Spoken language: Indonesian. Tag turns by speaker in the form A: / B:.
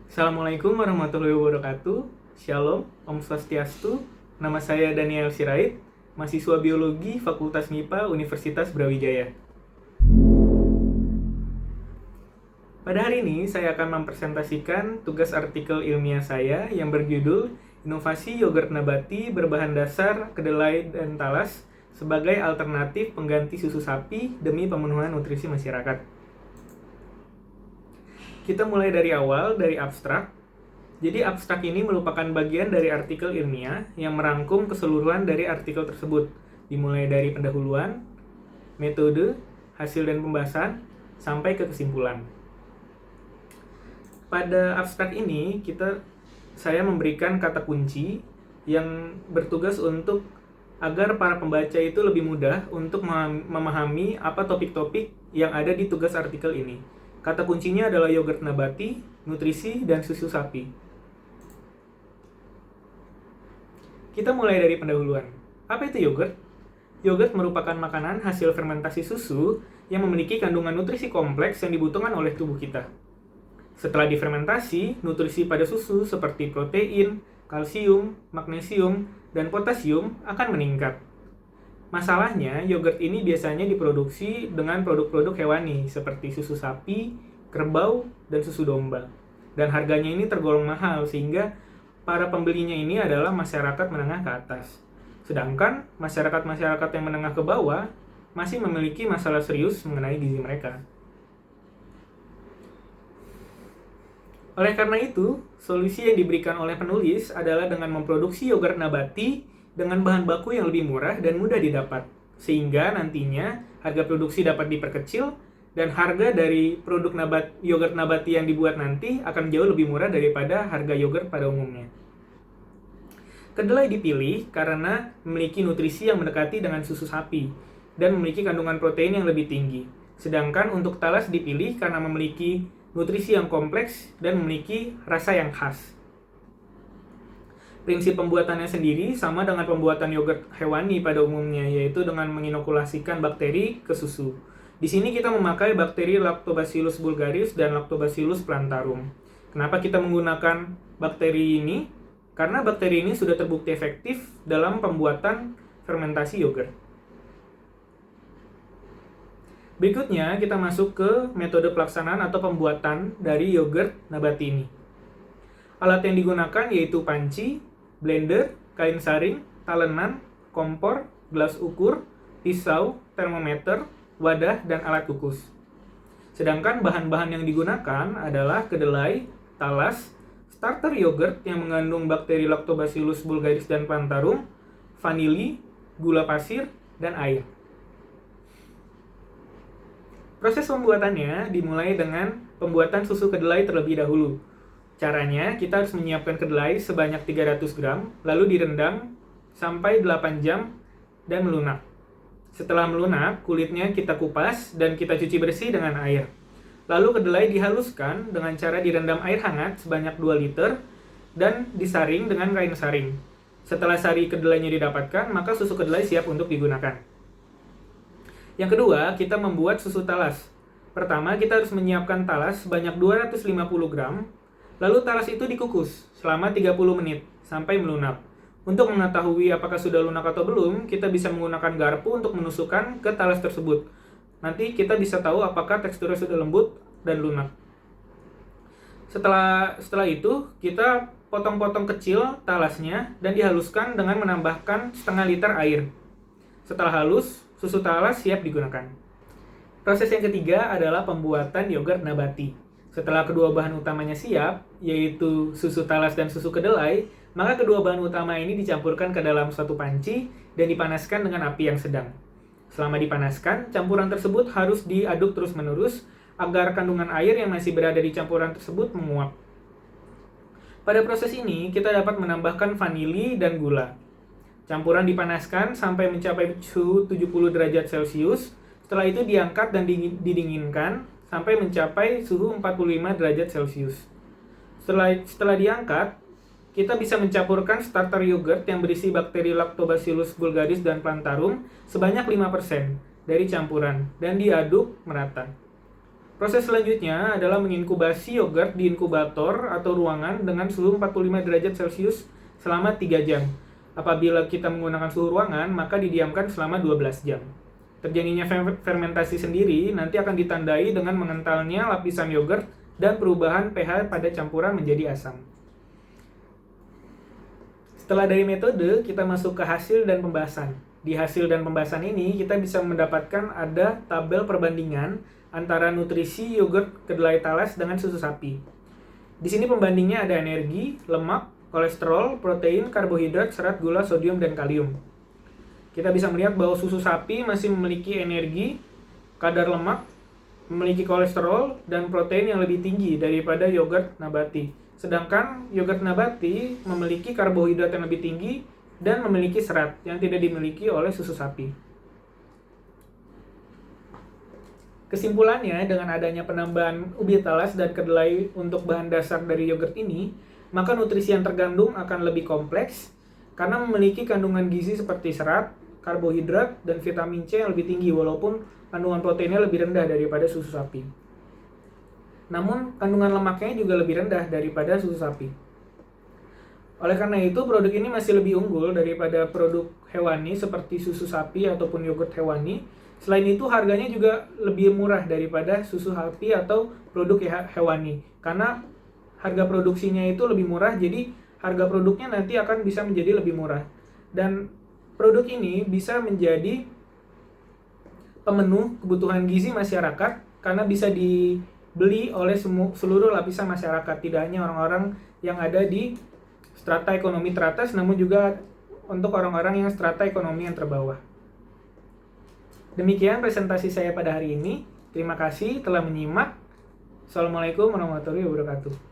A: Assalamualaikum warahmatullahi wabarakatuh. Shalom, Om Swastiastu. Nama saya Daniel Sirait, mahasiswa biologi Fakultas MIPA Universitas Brawijaya. Pada hari ini saya akan mempresentasikan tugas artikel ilmiah saya yang berjudul Inovasi Yogurt Nabati Berbahan Dasar Kedelai dan Talas sebagai Alternatif Pengganti Susu Sapi demi Pemenuhan Nutrisi Masyarakat. Kita mulai dari awal, dari abstrak. Jadi abstrak ini merupakan bagian dari artikel ilmiah yang merangkum keseluruhan dari artikel tersebut, dimulai dari pendahuluan, metode, hasil dan pembahasan, sampai ke kesimpulan. Pada abstrak ini, saya memberikan kata kunci yang bertugas untuk agar para pembaca itu lebih mudah untuk memahami apa topik-topik yang ada di tugas artikel ini. Kata kuncinya adalah yogurt nabati, nutrisi, dan susu sapi. Kita mulai dari pendahuluan. Apa itu yogurt? Yogurt merupakan makanan hasil fermentasi susu yang memiliki kandungan nutrisi kompleks yang dibutuhkan oleh tubuh kita. Setelah difermentasi, nutrisi pada susu seperti protein, kalsium, magnesium, dan potasium akan meningkat. Masalahnya, yogurt ini biasanya diproduksi dengan produk-produk hewani seperti susu sapi, kerbau, dan susu domba. Dan harganya ini tergolong mahal sehingga para pembelinya ini adalah masyarakat menengah ke atas. Sedangkan masyarakat-masyarakat yang menengah ke bawah masih memiliki masalah serius mengenai gizi mereka. Oleh karena itu, solusi yang diberikan oleh penulis adalah dengan memproduksi yogurt nabati dengan bahan baku yang lebih murah dan mudah didapat, sehingga nantinya harga produksi dapat diperkecil dan harga dari produk yogurt nabati yang dibuat nanti akan jauh lebih murah daripada harga yogurt pada umumnya. Kedelai dipilih karena memiliki nutrisi yang mendekati dengan susu sapi dan memiliki kandungan protein yang lebih tinggi. Sedangkan untuk talas dipilih karena memiliki nutrisi yang kompleks dan memiliki rasa yang khas. Prinsip pembuatannya sendiri sama dengan pembuatan yogurt hewani pada umumnya, yaitu dengan menginokulasikan bakteri ke susu. Di sini kita memakai bakteri Lactobacillus bulgaris dan Lactobacillus plantarum. Kenapa kita menggunakan bakteri ini? Karena bakteri ini sudah terbukti efektif dalam pembuatan fermentasi yogurt. Berikutnya kita masuk ke metode pelaksanaan atau pembuatan dari yogurt nabati ini. Alat yang digunakan yaitu panci, blender, kain saring, talenan, kompor, gelas ukur, pisau, termometer, wadah, dan alat kukus. Sedangkan bahan-bahan yang digunakan adalah kedelai, talas, starter yogurt yang mengandung bakteri Lactobacillus bulgaris dan plantarum, vanili, gula pasir, dan air. Proses pembuatannya dimulai dengan pembuatan susu kedelai terlebih dahulu. Caranya, kita harus menyiapkan kedelai sebanyak 300 gram, lalu direndam sampai 8 jam dan melunak. Setelah melunak, kulitnya kita kupas dan kita cuci bersih dengan air. Lalu kedelai dihaluskan dengan cara direndam air hangat sebanyak 2 liter dan disaring dengan kain saring. Setelah sari kedelainya didapatkan, maka susu kedelai siap untuk digunakan. Yang kedua, kita membuat susu talas. Pertama, kita harus menyiapkan talas sebanyak 250 gram, lalu talas itu dikukus selama 30 menit sampai melunak. Untuk mengetahui apakah sudah lunak atau belum, kita bisa menggunakan garpu untuk menusukkan ke talas tersebut. Nanti kita bisa tahu apakah teksturnya sudah lembut dan lunak. Setelah itu, kita potong-potong kecil talasnya dan dihaluskan dengan menambahkan setengah liter air. Setelah halus, susu talas siap digunakan. Proses yang ketiga adalah pembuatan yogurt nabati. Setelah kedua bahan utamanya siap, yaitu susu talas dan susu kedelai, maka kedua bahan utama ini dicampurkan ke dalam suatu panci dan dipanaskan dengan api yang sedang. Selama dipanaskan, campuran tersebut harus diaduk terus-menerus agar kandungan air yang masih berada di campuran tersebut menguap. Pada proses ini, kita dapat menambahkan vanili dan gula. Campuran dipanaskan sampai mencapai suhu 70 derajat Celcius. Setelah itu diangkat dan didinginkan sampai mencapai suhu 45 derajat Celcius. Setelah diangkat, kita bisa mencampurkan starter yogurt yang berisi bakteri Lactobacillus bulgaris dan plantarum sebanyak 5% dari campuran dan diaduk merata. Proses selanjutnya adalah menginkubasi yogurt di inkubator atau ruangan dengan suhu 45 derajat Celcius selama 3 jam. Apabila kita menggunakan suhu ruangan, maka didiamkan selama 12 jam. Terjadinya fermentasi sendiri nanti akan ditandai dengan mengentalnya lapisan yogurt dan perubahan pH pada campuran menjadi asam. Setelah dari metode, kita masuk ke hasil dan pembahasan. Di hasil dan pembahasan ini, kita bisa mendapatkan ada tabel perbandingan antara nutrisi yogurt kedelai talas dengan susu sapi. Di sini pembandingnya ada energi, lemak, kolesterol, protein, karbohidrat, serat, gula, sodium, dan kalium. Kita bisa melihat bahwa susu sapi masih memiliki energi, kadar lemak, memiliki kolesterol, dan protein yang lebih tinggi daripada yogurt nabati. Sedangkan yogurt nabati memiliki karbohidrat yang lebih tinggi dan memiliki serat yang tidak dimiliki oleh susu sapi. Kesimpulannya, dengan adanya penambahan ubi talas dan kedelai untuk bahan dasar dari yogurt ini, maka nutrisi yang terkandung akan lebih kompleks karena memiliki kandungan gizi seperti serat, karbohidrat, dan vitamin C yang lebih tinggi walaupun kandungan proteinnya lebih rendah daripada susu sapi. Namun, kandungan lemaknya juga lebih rendah daripada susu sapi. Oleh karena itu, produk ini masih lebih unggul daripada produk hewani seperti susu sapi ataupun yogurt hewani. Selain itu, harganya juga lebih murah daripada susu sapi atau produk hewani. Karena harga produksinya itu lebih murah, jadi harga produknya nanti akan bisa menjadi lebih murah. Dan produk ini bisa menjadi pemenuh kebutuhan gizi masyarakat karena bisa dibeli oleh seluruh lapisan masyarakat, tidak hanya orang-orang yang ada di strata ekonomi teratas, namun juga untuk orang-orang yang strata ekonomi yang terbawah. Demikian presentasi saya pada hari ini. Terima kasih telah menyimak. Assalamualaikum warahmatullahi wabarakatuh.